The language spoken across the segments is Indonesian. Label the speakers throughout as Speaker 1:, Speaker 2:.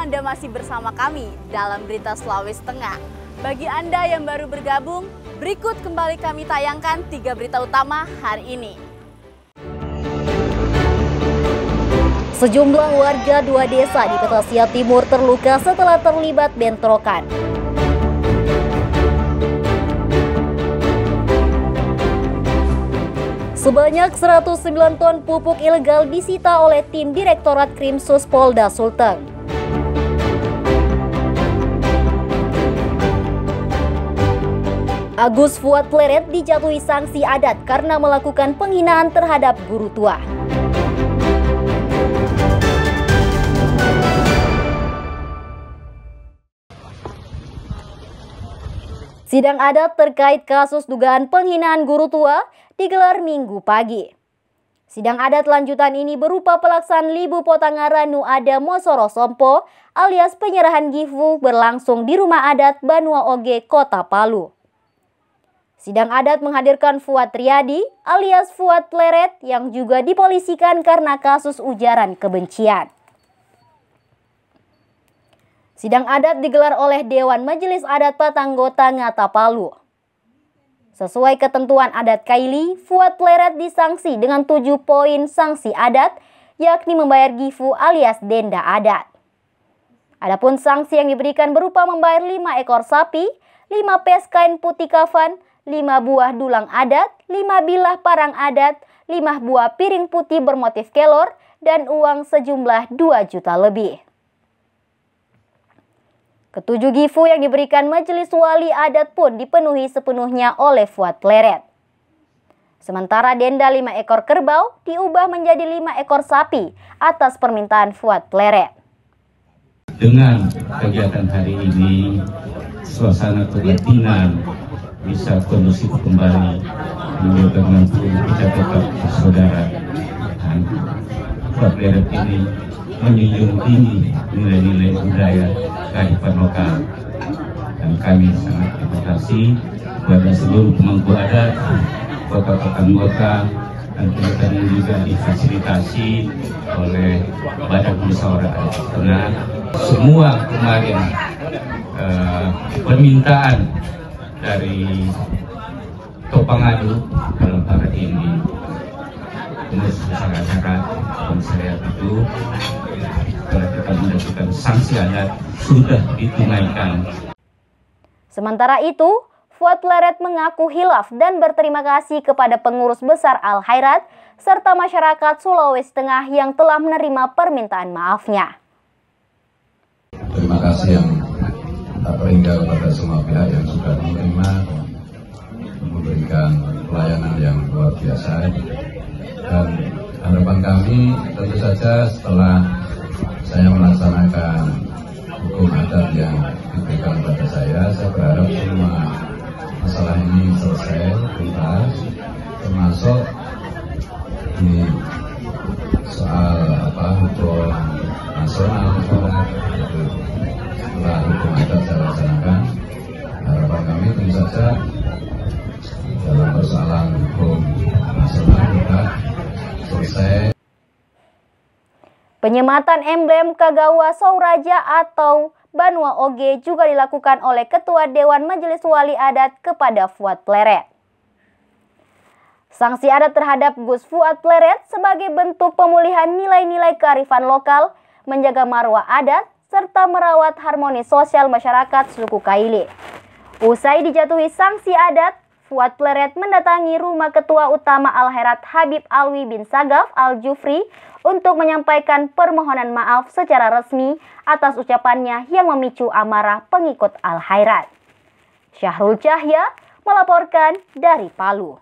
Speaker 1: Anda masih bersama kami dalam Berita Sulawesi Tengah. Bagi Anda yang baru bergabung, berikut kembali kami tayangkan 3 berita utama hari ini.
Speaker 2: Sejumlah warga 2 desa di Petasia Timur terluka setelah terlibat bentrokan. Sebanyak 109 ton pupuk ilegal disita oleh tim Direktorat Krimsus Polda Sulteng. Agus Fuad Pleret dijatuhi sanksi adat karena melakukan penghinaan terhadap guru tua. Sidang adat terkait kasus dugaan penghinaan guru tua digelar Minggu pagi. Sidang adat lanjutan ini berupa pelaksanaan Libu Potangara Nu Ada Mosoro Sompo alias penyerahan gifu berlangsung di Rumah Adat Banua Oge, Kota Palu. Sidang adat menghadirkan Fuad Riyadi alias Fuad Pleret yang juga dipolisikan karena kasus ujaran kebencian. Sidang adat digelar oleh Dewan Majelis Adat Patanggota Ngata Palu. Sesuai ketentuan adat Kaili, Fuad Pleret disanksi dengan 7 poin sanksi adat, yakni membayar gifu alias denda adat. Adapun sanksi yang diberikan berupa membayar 5 ekor sapi, 5 pes kain putih kafan, 5 buah dulang adat, 5 bilah parang adat, 5 buah piring putih bermotif kelor, dan uang sejumlah 2 juta lebih. Ketujuh gifu yang diberikan Majelis Wali Adat pun dipenuhi sepenuhnya oleh Fuad Pleret. Sementara denda 5 ekor kerbau diubah menjadi 5 ekor sapi atas permintaan Fuad Pleret.
Speaker 3: Dengan kegiatan hari ini, suasana kebatinan bisa kondusif kembali, menyebabkan kita tetap bersaudara. Dan Fuad Pleret ini menjunjung tinggi nilai-nilai budaya kearifan lokal, dan kami sangat terima kasih kepada seluruh pemangku adat, tokoh-tokoh anggota, dan kemudian juga difasilitasi oleh Badan Musyawarah Adat Tengah. Semua kemarin permintaan dari Topangadu dalam hal ini pengurus masyarakat dan saya itu telah kita mendapatkan sanksi adat sudah ditunaikan.
Speaker 2: Sementara itu, Fuad Pleret mengaku hilaf dan berterima kasih kepada pengurus besar Al-Khairat serta masyarakat Sulawesi Tengah yang telah menerima permintaan maafnya.
Speaker 4: Terima kasih yang tak terhingga kepada semua pihak yang sudah menerima, memberikan pelayanan yang luar biasa. Dan harapan kami tentu saja setelah saya melaksanakan hukum adat yang diberikan kepada saya berharap semua masalah ini selesai tuntas, termasuk di soal hukum nasional itu. Setelah hukum adat saya laksanakan, harapan kami tentu saja dalam persoalan hukum nasional kita selesai.
Speaker 2: Penyematan emblem Kagawa Sauraja atau Banua Oge juga dilakukan oleh Ketua Dewan Majelis Wali Adat kepada Fuad Pleret. Sanksi adat terhadap Gus Fuad Pleret sebagai bentuk pemulihan nilai-nilai kearifan lokal, menjaga marwah adat, serta merawat harmoni sosial masyarakat suku Kaili. Usai dijatuhi sanksi adat, Fuad Pleret mendatangi rumah Ketua Utama Al-Khairat Habib Alwi bin Sagaf Al-Jufri untuk menyampaikan permohonan maaf secara resmi atas ucapannya yang memicu amarah pengikut Al-Khairat. Syahrul Cahya melaporkan dari Palu.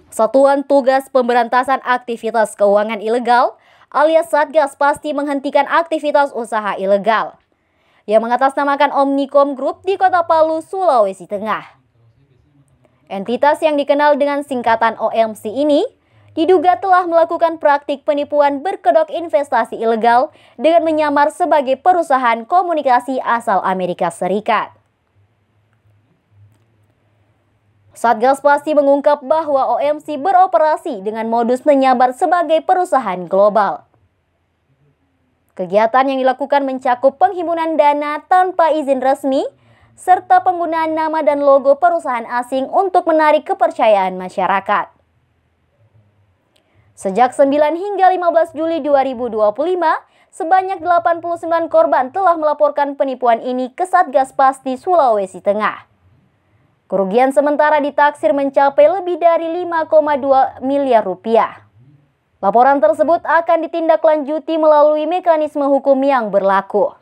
Speaker 2: Satuan Tugas Pemberantasan Aktivitas Keuangan Ilegal alias Satgas pasti menghentikan aktivitas usaha ilegal yang mengatasnamakan Omnicom Group di Kota Palu, Sulawesi Tengah. Entitas yang dikenal dengan singkatan OMC ini diduga telah melakukan praktik penipuan berkedok investasi ilegal dengan menyamar sebagai perusahaan komunikasi asal Amerika Serikat. Satgas Pasti mengungkap bahwa OMC beroperasi dengan modus menyabar sebagai perusahaan global. Kegiatan yang dilakukan mencakup penghimpunan dana tanpa izin resmi, serta penggunaan nama dan logo perusahaan asing untuk menarik kepercayaan masyarakat. Sejak 9 hingga 15 Juli 2025, sebanyak 89 korban telah melaporkan penipuan ini ke Satgas Pasti Sulawesi Tengah. Kerugian sementara ditaksir mencapai lebih dari 5,2 miliar rupiah. Laporan tersebut akan ditindaklanjuti melalui mekanisme hukum yang berlaku.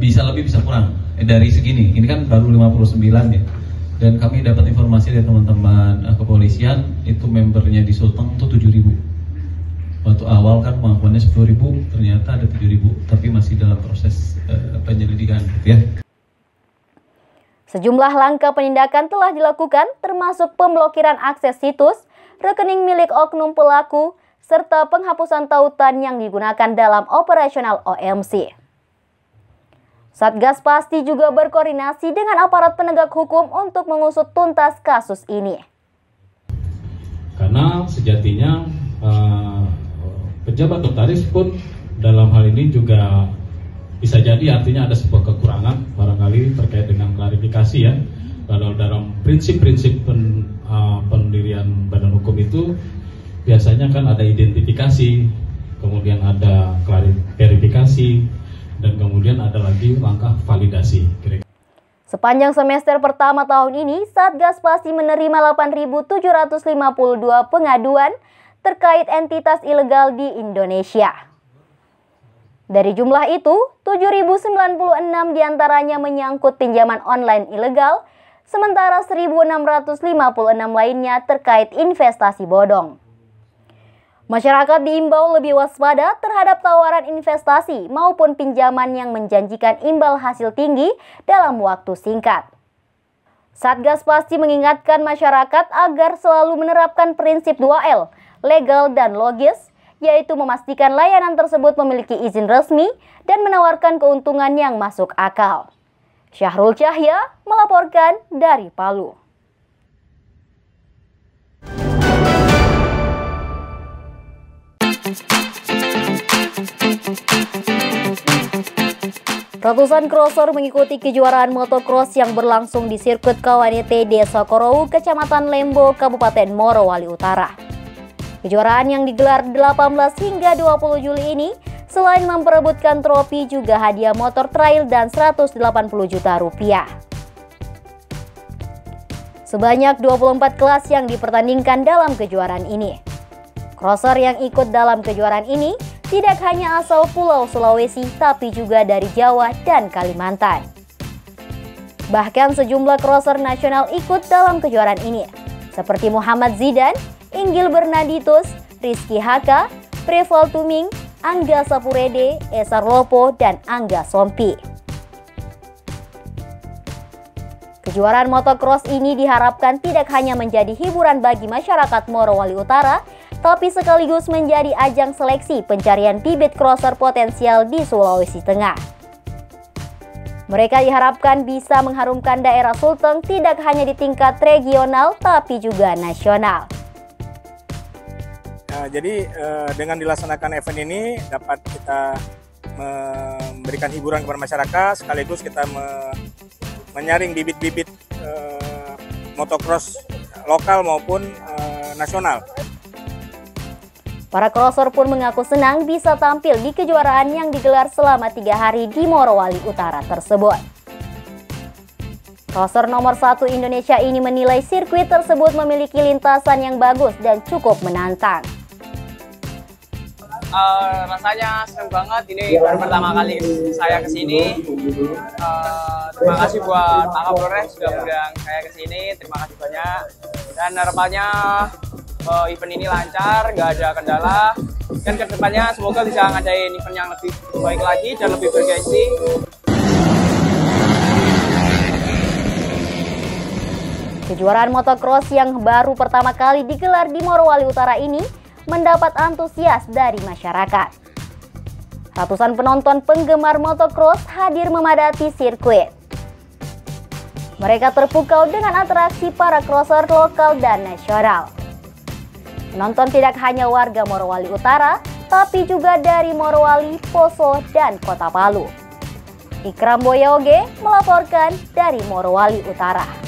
Speaker 5: Bisa lebih, bisa kurang. Dari segini, ini kan baru 59 ya. Dan kami dapat informasi dari teman-teman kepolisian, itu membernya di Sulteng itu 7.000. Waktu awal kan pengakuannya 10.000, ternyata ada 7.000, tapi masih dalam proses penyelidikan gitu ya.
Speaker 2: Sejumlah langkah penindakan telah dilakukan, termasuk pemblokiran akses situs, rekening milik oknum pelaku, serta penghapusan tautan yang digunakan dalam operasional OMC. Satgas Pasti juga berkoordinasi dengan aparat penegak hukum untuk mengusut tuntas kasus ini.
Speaker 6: Karena sejatinya pejabat notaris pun dalam hal ini juga bisa jadi artinya ada sebuah kekurangan barangkali terkait dengan klarifikasi ya. Kalau dalam prinsip-prinsip pendirian badan hukum itu biasanya kan ada identifikasi, kemudian ada verifikasi, dan kemudian ada lagi langkah validasi.
Speaker 2: Sepanjang semester pertama tahun ini, Satgas Pasti menerima 8.752 pengaduan terkait entitas ilegal di Indonesia. Dari jumlah itu, 7.096 diantaranya menyangkut pinjaman online ilegal, sementara 1.656 lainnya terkait investasi bodong. Masyarakat diimbau lebih waspada terhadap tawaran investasi maupun pinjaman yang menjanjikan imbal hasil tinggi dalam waktu singkat. Satgas Pasti mengingatkan masyarakat agar selalu menerapkan prinsip 2L, legal dan logis, yaitu memastikan layanan tersebut memiliki izin resmi dan menawarkan keuntungan yang masuk akal. Syahrul Cahya melaporkan dari Palu. Ratusan crosser mengikuti kejuaraan motocross yang berlangsung di sirkuit Kawanete, Desa Korou, Kecamatan Lembo, Kabupaten Morowali Utara. Kejuaraan yang digelar 18 hingga 20 Juli ini selain memperebutkan trofi juga hadiah motor trail dan 180 juta rupiah. Sebanyak 24 kelas yang dipertandingkan dalam kejuaraan ini. Crosser yang ikut dalam kejuaraan ini tidak hanya asal Pulau Sulawesi, tapi juga dari Jawa dan Kalimantan. Bahkan sejumlah crosser nasional ikut dalam kejuaraan ini, seperti Muhammad Zidan, Inggil Bernaditus, Rizky Haka, Preval Tuming, Angga Sapurede, Esar Lopo, dan Angga Sompi. Kejuaraan motocross ini diharapkan tidak hanya menjadi hiburan bagi masyarakat Morowali Utara, tapi sekaligus menjadi ajang seleksi pencarian bibit crosser potensial di Sulawesi Tengah. Mereka diharapkan bisa mengharumkan daerah Sulteng tidak hanya di tingkat regional, tapi juga nasional.
Speaker 7: Jadi dengan dilaksanakan event ini dapat kita memberikan hiburan kepada masyarakat, sekaligus kita menyaring bibit-bibit motocross lokal maupun nasional.
Speaker 2: Para crosser pun mengaku senang bisa tampil di kejuaraan yang digelar selama 3 hari di Morowali Utara tersebut. Crosser nomor 1 Indonesia ini menilai sirkuit tersebut memiliki lintasan yang bagus dan cukup menantang.
Speaker 8: Rasanya senang banget, ini baru pertama kali saya kesini. Terima kasih buat Pak Kapolres sudah undang saya kesini, terima kasih banyak. Dan harapannya event ini lancar, nggak ada kendala. Dan kedepannya semoga bisa ngadain event yang lebih baik lagi dan lebih bergengsi.
Speaker 2: Kejuaraan motocross yang baru pertama kali digelar di Morowali Utara ini mendapat antusias dari masyarakat. Ratusan penonton penggemar motocross hadir memadati sirkuit. Mereka terpukau dengan atraksi para crosser lokal dan nasional. Penonton tidak hanya warga Morowali Utara, tapi juga dari Morowali, Poso, dan Kota Palu. Ikram Boyoge melaporkan dari Morowali Utara.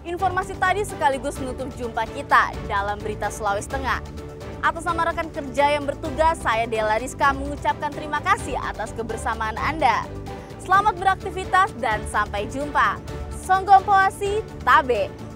Speaker 1: Informasi tadi sekaligus menutup jumpa kita dalam Berita Sulawesi Tengah. Atas nama rekan kerja yang bertugas, saya Della Rizka mengucapkan terima kasih atas kebersamaan Anda. Selamat beraktivitas dan sampai jumpa. Songgom Poasi Tabe.